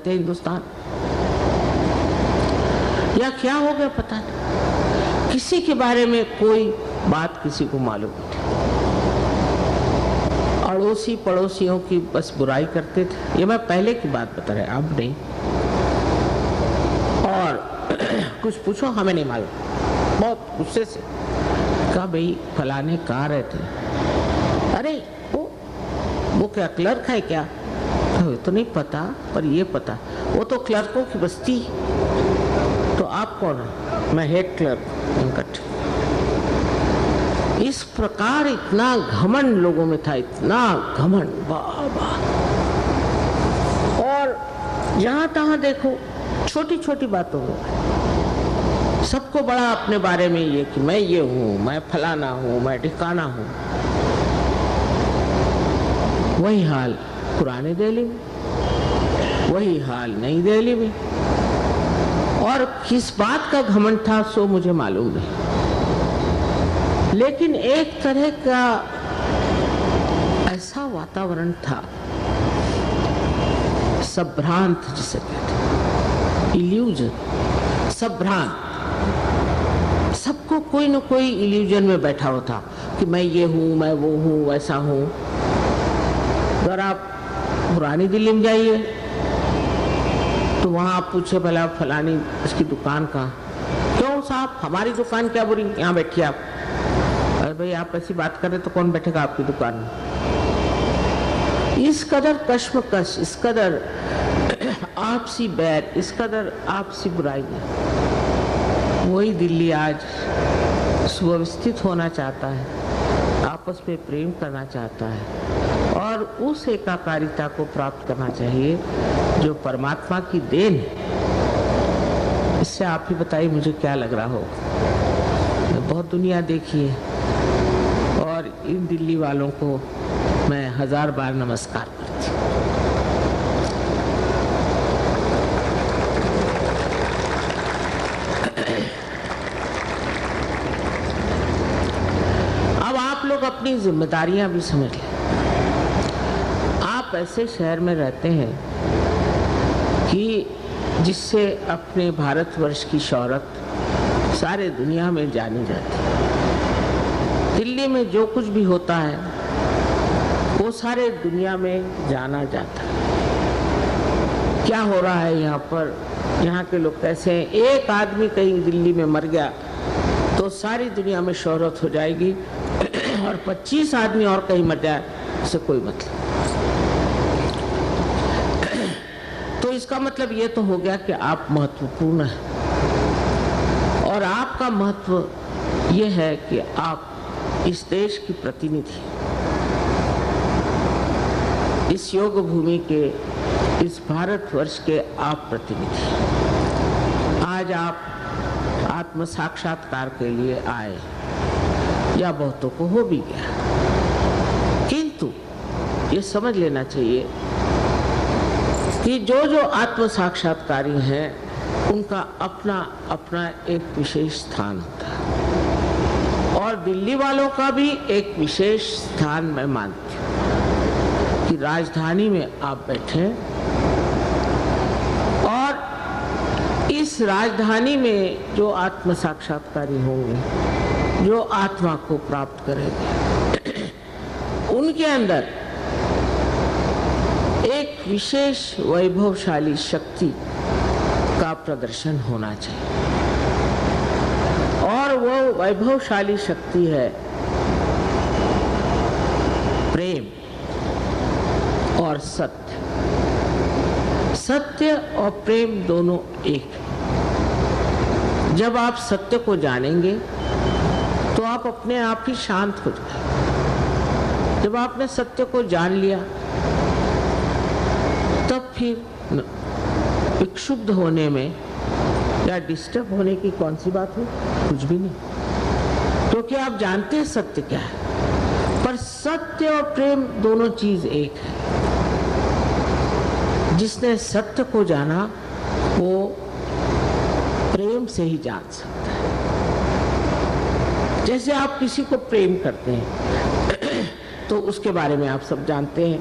कहते हैं हिंदुस्तान, या क्या हो गया पता नहीं। किसी के बारे में कोई बात किसी को मालूम नहीं। अड़ोसी पड़ोसियों की बस बुराई करते थे। ये मैं पहले की बात बता रहा, अब नहीं। और कुछ पूछो, हमें नहीं मालूम, बहुत गुस्से से कहा भाई फलाने कहाँ रहते हैं? अरे वो क्या क्लर्क है क्या? तो नहीं पता, पर ये पता वो तो क्लर्कों की बस्ती। तो आप कौन है? मैं हेड क्लर्क वेंकट। इस प्रकार इतना घमंड लोगों में था, इतना घमंड, बाबा। और जहां तहां देखो छोटी छोटी बातों में सबको बड़ा अपने बारे में ये कि मैं ये हूं, मैं फलाना हूं, मैं ठिकाना हूं। वही हाल पुराने दिल्ली में, वही हाल नई दिल्ली में। और किस बात का घमंड था सो मुझे मालूम नहीं, लेकिन एक तरह का ऐसा वातावरण था, संभ्रांत जिसे कहते हैं, इल्यूजन, संभ्रांत। सबको कोई न कोई इल्यूजन में बैठा हुआ था कि मैं ये हूं, मैं वो हूं, वैसा हूं। अगर आप पुरानी दिल्ली में जाइए तो वहां आप पूछे भला फलानी इसकी दुकान कहाँ? क्यों साहब, हमारी दुकान क्या बुरी, यहाँ बैठिए आप। अरे भाई आप ऐसी बात कर रहे तो कौन बैठेगा आपकी दुकान में? इस कदर कश्मकश, इस कदर आपसी बैर, इस कदर आपसी बुराई। वही दिल्ली आज सुव्यवस्थित होना चाहता है, आपस में प्रेम करना चाहता है और उस एकाकारिता को प्राप्त करना चाहिए जो परमात्मा की देन है। इससे आप ही बताइए मुझे क्या लग रहा हो। बहुत दुनिया देखी है और इन दिल्ली वालों को मैं 1000 बार नमस्कार करती हूँ। अब आप लोग अपनी जिम्मेदारियां भी समझ लें। आप ऐसे शहर में रहते हैं कि जिससे अपने भारतवर्ष की शौहरत सारे दुनिया में जानी जाती है। दिल्ली में जो कुछ भी होता है वो सारे दुनिया में जाना जाता है। क्या हो रहा है यहाँ पर, यहाँ के लोग कैसे हैं। एक आदमी कहीं दिल्ली में मर गया तो सारी दुनिया में शोहरत हो जाएगी और 25 आदमी और कहीं मर जाए उससे कोई मतलब। तो इसका मतलब ये तो हो गया कि आप महत्वपूर्ण हैं और आपका महत्व ये है कि आप इस देश की प्रतिनिधि, इस योग भूमि के, इस भारतवर्ष के आप प्रतिनिधि। आज आप आत्म साक्षात्कार के लिए आए या बहुतों को हो भी गया, किंतु ये समझ लेना चाहिए कि जो जो आत्म साक्षात्कारी हैं उनका अपना अपना एक विशेष स्थान होता है और दिल्ली वालों का भी एक विशेष स्थान मैं मानती हूँ कि राजधानी में आप बैठे और इस राजधानी में जो आत्म साक्षात्कारी होंगे, जो आत्मा को प्राप्त करेंगे, उनके अंदर एक विशेष वैभवशाली शक्ति का प्रदर्शन होना चाहिए और वो वैभवशाली शक्ति है प्रेम और सत्य। सत्य और प्रेम दोनों एक है। जब आप सत्य को जानेंगे तो आप अपने आप ही शांत हो जाएंगे। जब आपने सत्य को जान लिया तब फिर विक्षुब्ध होने में या डिस्टर्ब होने की कौन सी बात है? कुछ भी नहीं, क्योंकि आप जानते हैं सत्य क्या है। पर सत्य और प्रेम दोनों चीज एक है। जिसने सत्य को जाना वो प्रेम से ही जान सकता है। जैसे आप किसी को प्रेम करते हैं तो उसके बारे में आप सब जानते हैं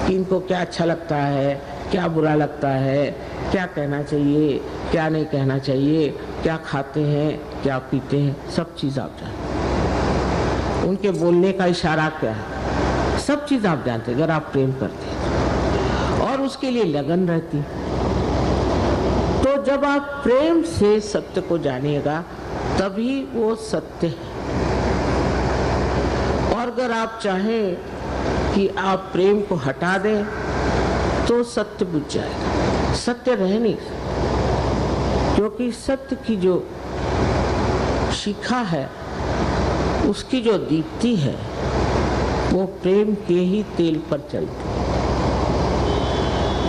कि इनको क्या अच्छा लगता है, क्या बुरा लगता है, क्या कहना चाहिए, क्या नहीं कहना चाहिए, क्या खाते हैं, क्या पीते हैं, सब चीज़ आप जानते। उनके बोलने का इशारा क्या है, सब चीज़ आप जानते अगर आप प्रेम करते हैं और उसके लिए लगन रहती। तो जब आप प्रेम से सत्य को जानिएगा तभी वो सत्य है। और अगर आप चाहें कि आप प्रेम को हटा दें तो सत्य बुझ जाएगा, सत्य रह नहीं, क्योंकि सत्य की जो शिखा है, उसकी जो दीप्ति है, वो प्रेम के ही तेल पर चलती है।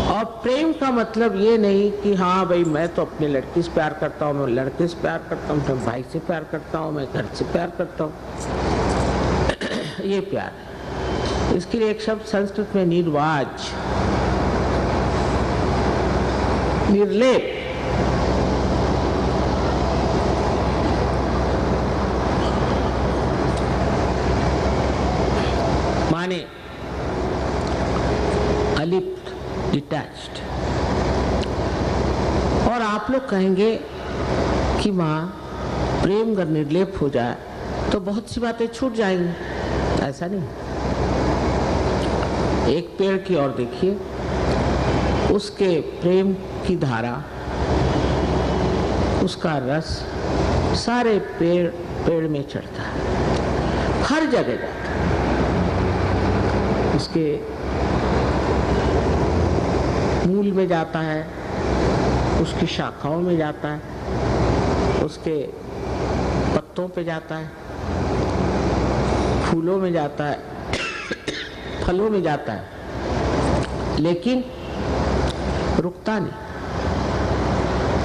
और प्रेम का मतलब ये नहीं कि हाँ भाई मैं तो अपने लड़की से प्यार करता हूँ, मैं लड़के से प्यार करता हूँ, मैं भाई से प्यार करता हूँ, मैं घर से प्यार करता हूँ, ये प्यार है। इसके लिए एक शब्द संस्कृत में निर्वाज, निर्लेप, माने अलिप्त, डिटैच्ड। और आप लोग कहेंगे कि माँ प्रेम अगर निर्लेप हो जाए तो बहुत सी बातें छूट जाएंगी। ऐसा नहीं। एक पेड़ की ओर देखिए, उसके प्रेम की धारा, उसका रस सारे पेड़ में चढ़ता है, हर जगह जाता है। उसके मूल में जाता है, उसकी शाखाओं में जाता है, उसके पत्तों पे जाता है, फूलों में जाता है, फलों में जाता है, लेकिन रुकता नहीं।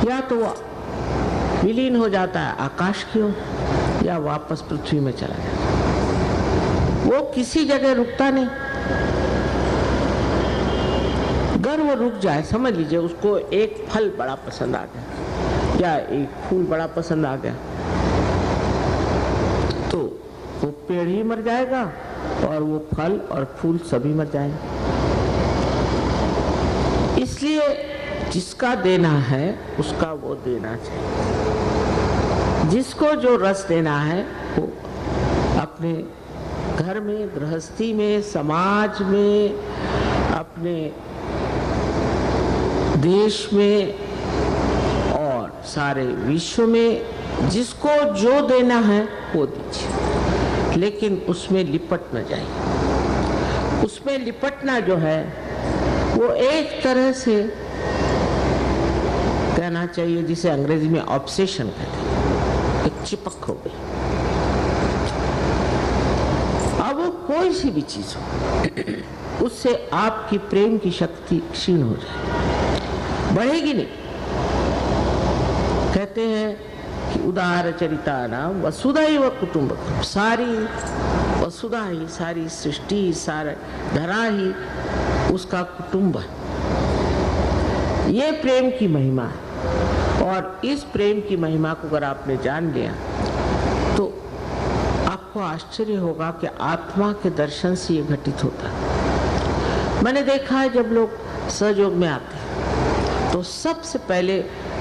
या तो वो विलीन हो जाता है आकाश की ओर, या वापस पृथ्वी में चला जाता है। वो किसी जगह रुकता नहीं। अगर वो रुक जाए, समझ लीजिए उसको एक फल बड़ा पसंद आ गया या एक फूल बड़ा पसंद आ गया, तो वो पेड़ ही मर जाएगा और वो फल और फूल सभी मर जाएंगे। इसलिए जिसका देना है उसका वो देना चाहिए। जिसको जो रस देना है वो अपने घर में, गृहस्थी में, समाज में, अपने देश में और सारे विश्व में जिसको जो देना है वो दीजिए, लेकिन उसमें लिपट न जाइए। उसमें लिपटना जो है वो एक तरह से कहना चाहिए जिसे अंग्रेजी में ऑब्सेशन कहते हैं, एक चिपक हो गई। अब वो कोई सी भी चीज हो, उससे आपकी प्रेम की शक्ति क्षीण हो जाए, बढ़ेगी नहीं। कहते हैं कि उदार चरिता नाम वसुधा ही व कुटुंबकम, सारी वसुधा ही, सारी सृष्टि, सारा धरा ही उसका कुटुंब है। ये प्रेम की महिमा है। और इस प्रेम की महिमा को अगर आपने जान लिया तो आपको आश्चर्य होगा कि आत्मा के दर्शन से ये घटित होता है। मैंने देखा है जब लोग सहयोग में आते हैं तो सबसे पहले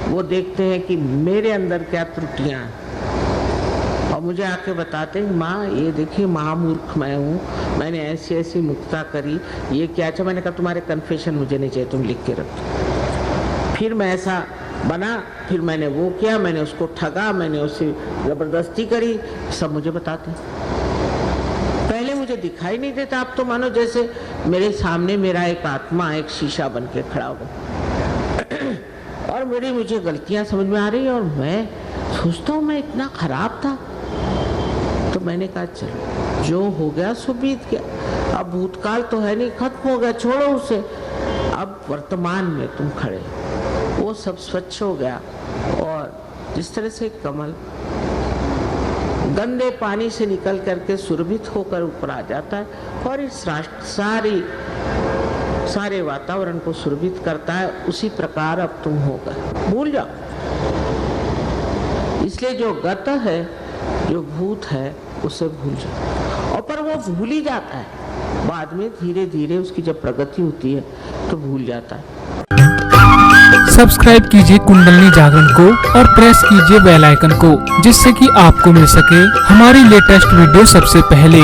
वो देखते हैं कि मेरे अंदर क्या त्रुटियां हैं, और मुझे आके बताते हैं माँ ये देखिए महामूर्ख मैं हूँ, मैंने ऐसी ऐसी मुक्ता करी, ये क्या। अच्छा, मैंने कहा तुम्हारे कन्फेशन मुझे नहीं चाहिए, तुम लिख के रखो। फिर मैं ऐसा बना, फिर मैंने वो किया, मैंने उसको ठगा, मैंने उससे जबरदस्ती करी, सब मुझे बताते। पहले मुझे दिखाई नहीं देता, अब तो मानो जैसे मेरे सामने मेरा एक आत्मा एक शीशा बन के खड़ा हो और मुझे गलतियां समझ में आ रही है और मैं सोचता हूँ मैं इतना खराब था। तो मैंने कहा चलो जो हो गया सो बीत गया, अब भूतकाल तो है नहीं, खत्म हो गया, छोड़ो उसे। अब वर्तमान में तुम खड़े, वो सब स्वच्छ हो गया। और जिस तरह से कमल गंदे पानी से निकल करके सुरभित होकर ऊपर आ जाता है और इस सारे वातावरण को सुरभित करता है, उसी प्रकार अब तुम हो गए, भूल जाओ। इसलिए जो गत है, जो भूत है, उसे भूल जाओ। और पर वो भूल ही जाता है, बाद में धीरे धीरे उसकी जब प्रगति होती है तो भूल जाता है। सब्सक्राइब कीजिए कुंडलिनी जागरण को और प्रेस कीजिए बेल आइकन को, जिससे कि आपको मिल सके हमारी लेटेस्ट वीडियो सबसे पहले।